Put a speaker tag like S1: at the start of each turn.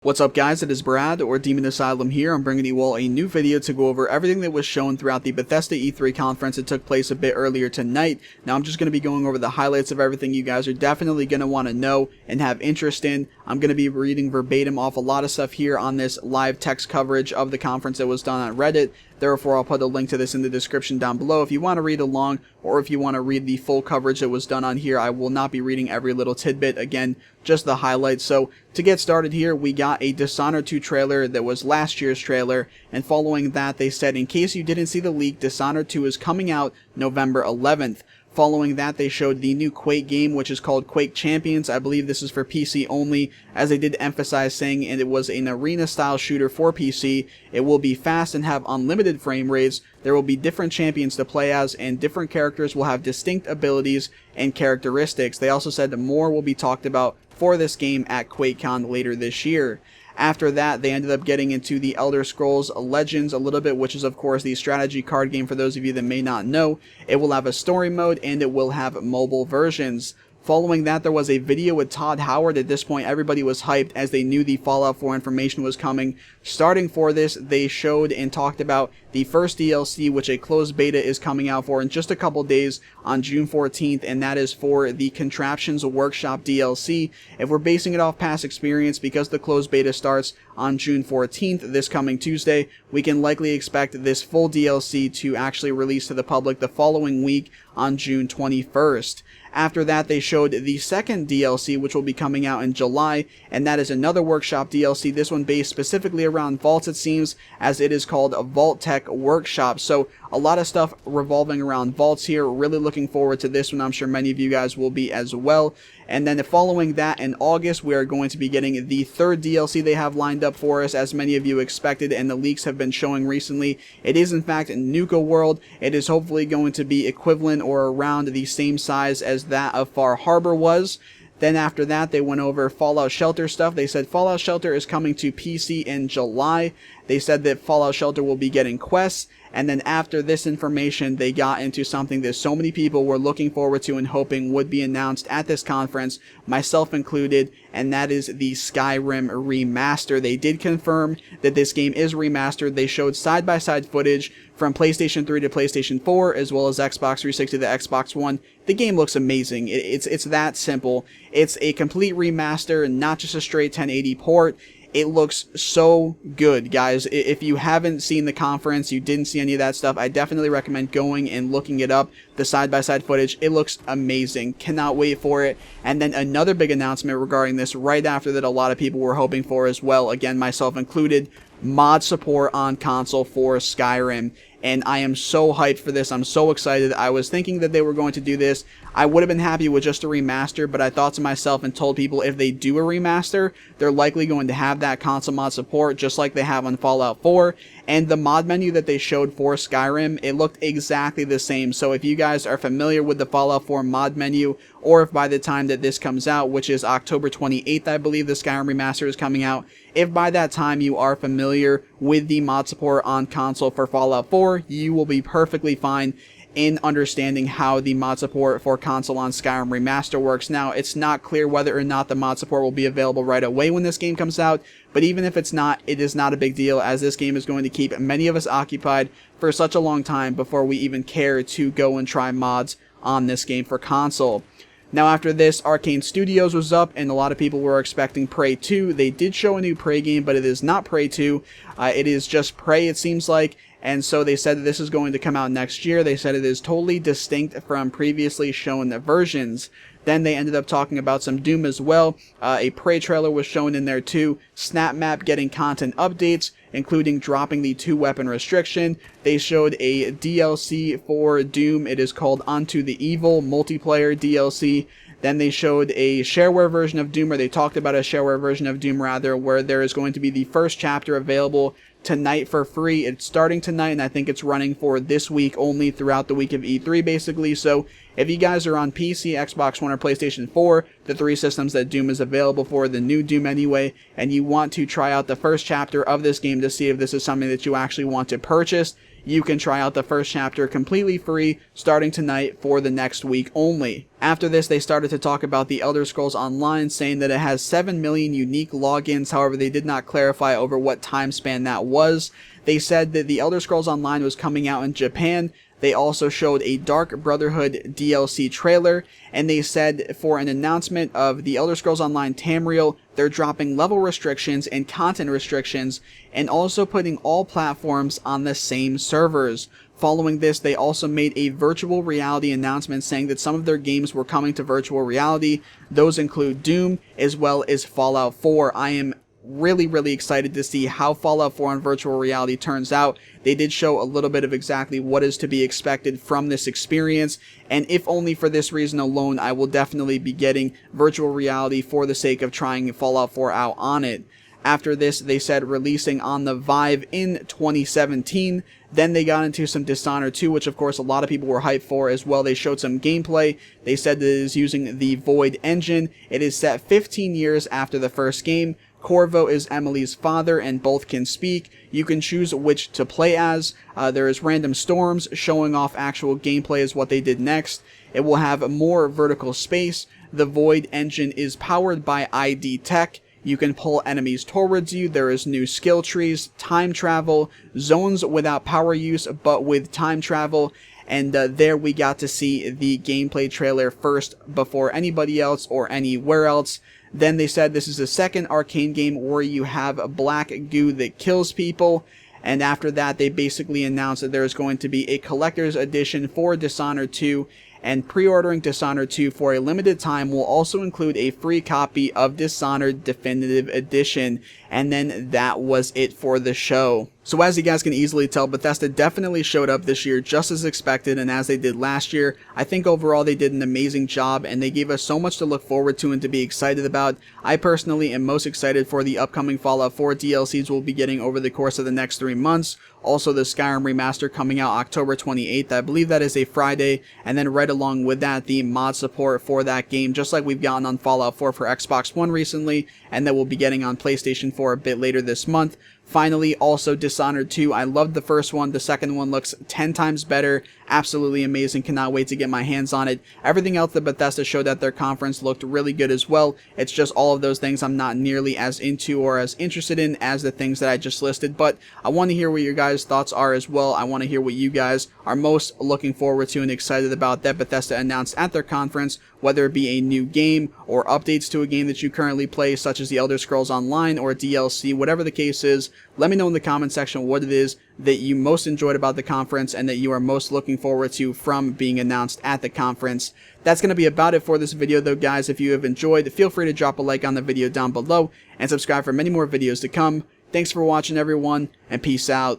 S1: What's up guys, it is Brad, or Demon Asylum here. I'm bringing you all a new video to go over everything that was shown throughout the Bethesda E3 conference that took place a bit earlier tonight. Now I'm just going to be going over the highlights of everything you guys are definitely going to want to know and have interest in. I'm going to be reading verbatim off a lot of stuff here on this live text coverage of the conference that was done on Reddit. Therefore, I'll put a link to this in the description down below if you want to read along, or if you want to read the full coverage that was done on here. I will not be reading every little tidbit, again, just the highlights. So, to get started here, we got a Dishonored 2 trailer that was last year's trailer, and following that, they said, in case you didn't see the leak, Dishonored 2 is coming out November 11th. Following that, they showed the new Quake game, which is called Quake Champions. I believe this is for PC only, as they did emphasize saying it was an arena-style shooter for PC. It will be fast and have unlimited frame rates. There will be different champions to play as, and different characters will have distinct abilities and characteristics. They also said that more will be talked about for this game at QuakeCon later this year. After that, they ended up getting into the Elder Scrolls Legends a little bit, which is of course the strategy card game for those of you that may not know. It will have a story mode and it will have mobile versions. Following that, there was a video with Todd Howard. At this point, everybody was hyped as they knew the Fallout 4 information was coming. Starting for this, they showed and talked about the first DLC, which a closed beta is coming out for in just a couple days on June 14th, and that is for the Contraptions Workshop DLC. If we're basing it off past experience, because the closed beta starts on June 14th, this coming Tuesday, we can likely expect this full DLC to actually release to the public the following week on June 21st. After that, they showed the second DLC, which will be coming out in July, and that is another Workshop DLC, this one based specifically around vaults, it seems, as it is called a Vault Tech Workshop. So a lot of stuff revolving around vaults here. Really looking forward to this one. I'm sure many of you guys will be as well. And then following that, in August, we are going to be getting the third DLC they have lined up for us, as many of you expected and the leaks have been showing recently. It is in fact Nuka World. It is hopefully going to be equivalent or around the same size as that of Far Harbor was. Then after that, they went over Fallout Shelter stuff. They said Fallout Shelter is coming to PC in July. They said that Fallout Shelter will be getting quests. And then after this information, they got into something that so many people were looking forward to and hoping would be announced at this conference, myself included, and that is the Skyrim Remastered. They did confirm that this game is remastered. They showed side-by-side footage from PlayStation 3 to PlayStation 4, as well as Xbox 360 to Xbox One. The game looks amazing. It's that simple. It's a complete remaster, not just a straight 1080 port. It looks so good, guys. If you haven't seen the conference, you didn't see any of that stuff, I definitely recommend going and looking it up. The side-by-side footage, it looks amazing. Cannot wait for it. And then another big announcement regarding this right after that a lot of people were hoping for as well, again, myself included, mod support on console for Skyrim. And I am so hyped for this. I'm so excited. I was thinking that they were going to do this. I would have been happy with just a remaster, but I thought to myself and told people if they do a remaster, they're likely going to have that console mod support just like they have on Fallout 4. And the mod menu that they showed for Skyrim, it looked exactly the same. So if you guys are familiar with the Fallout 4 mod menu, or if by the time that this comes out, which is October 28th, I believe the Skyrim Remastered is coming out, if by that time you are familiar with the mod support on console for Fallout 4, you will be perfectly fine in understanding how the mod support for console on Skyrim Remaster works. Now, it's not clear whether or not the mod support will be available right away when this game comes out, but even if it's not, it is not a big deal, as this game is going to keep many of us occupied for such a long time before we even care to go and try mods on this game for console. Now after this, Arcane Studios was up, and a lot of people were expecting Prey 2. They did show a new Prey game, but it is not Prey 2. It is just Prey, it seems like. And so they said that this is going to come out next year. They said it is totally distinct from previously shown versions. Then they ended up talking about some Doom as well. A Prey trailer was shown in there too. Snap Map getting content updates, including dropping the 2-weapon restriction. They showed a DLC for Doom. It is called Unto the Evil multiplayer DLC. Then they showed a shareware version of Doom, or they talked about a shareware version of Doom rather, where there is going to be the first chapter available tonight for free. It's starting tonight, and I think it's running for this week only throughout the week of E3 basically. So if you guys are on PC, Xbox One, or PlayStation 4, the three systems that Doom is available for, the new Doom anyway, and you want to try out the first chapter of this game to see if this is something that you actually want to purchase, you can try out the first chapter completely free starting tonight for the next week only. After this, they started to talk about the Elder Scrolls Online, saying that it has 7 million unique logins. However, they did not clarify over what time span that was. They said that the Elder Scrolls Online was coming out in Japan. They also showed a Dark Brotherhood DLC trailer, and they said for an announcement of the Elder Scrolls Online Tamriel, they're dropping level restrictions and content restrictions, and also putting all platforms on the same servers. Following this, they also made a virtual reality announcement saying that some of their games were coming to virtual reality. Those include Doom as well as Fallout 4. I am really excited to see how Fallout 4 on virtual reality turns out. They did show a little bit of exactly what is to be expected from this experience, and if only for this reason alone, I will definitely be getting virtual reality for the sake of trying Fallout 4 out on it. After this, they said releasing on the Vive in 2017. Then they got into some Dishonored 2, which of course a lot of people were hyped for as well. They showed some gameplay. They said that it is using the Void engine. It is set 15 years after the first game. Corvo is Emily's father, and both can speak. You can choose which to play as. There is random storms showing off actual gameplay as what they did next. It will have more vertical space. The Void engine is powered by ID Tech. You can pull enemies towards you. There is new skill trees, time travel, zones without power use but with time travel. And there we got to see the gameplay trailer first before anybody else or anywhere else. Then they said this is the second Arcane game where you have black goo that kills people. And after that, they basically announced that there is going to be a collector's edition for Dishonored 2. And pre-ordering Dishonored 2 for a limited time will also include a free copy of Dishonored Definitive Edition. And then that was it for the show. So as you guys can easily tell, Bethesda definitely showed up this year just as expected and as they did last year. I think overall they did an amazing job and they gave us so much to look forward to and to be excited about. I personally am most excited for the upcoming Fallout 4 DLCs we'll be getting over the course of the next 3 months. Also the Skyrim Remastered coming out October 28th. I believe that is a Friday. And then right along with that, the mod support for that game, just like we've gotten on Fallout 4 for Xbox One recently, and that we'll be getting on PlayStation 4 a bit later this month. Finally, also Dishonored 2. I loved the first one. The second one looks 10 times better. Absolutely amazing. Cannot wait to get my hands on it. Everything else that Bethesda showed at their conference looked really good as well. It's just all of those things I'm not nearly as into or as interested in as the things that I just listed. But I want to hear what your guys' thoughts are as well. I want to hear what you guys are most looking forward to and excited about that Bethesda announced at their conference, whether it be a new game or updates to a game that you currently play, such as the Elder Scrolls Online or DLC, whatever the case is. Let me know in the comment section what it is that you most enjoyed about the conference and that you are most looking forward to from being announced at the conference. That's going to be about it for this video though, guys. If you have enjoyed, feel free to drop a like on the video down below and subscribe for many more videos to come. Thanks for watching, everyone, and peace out.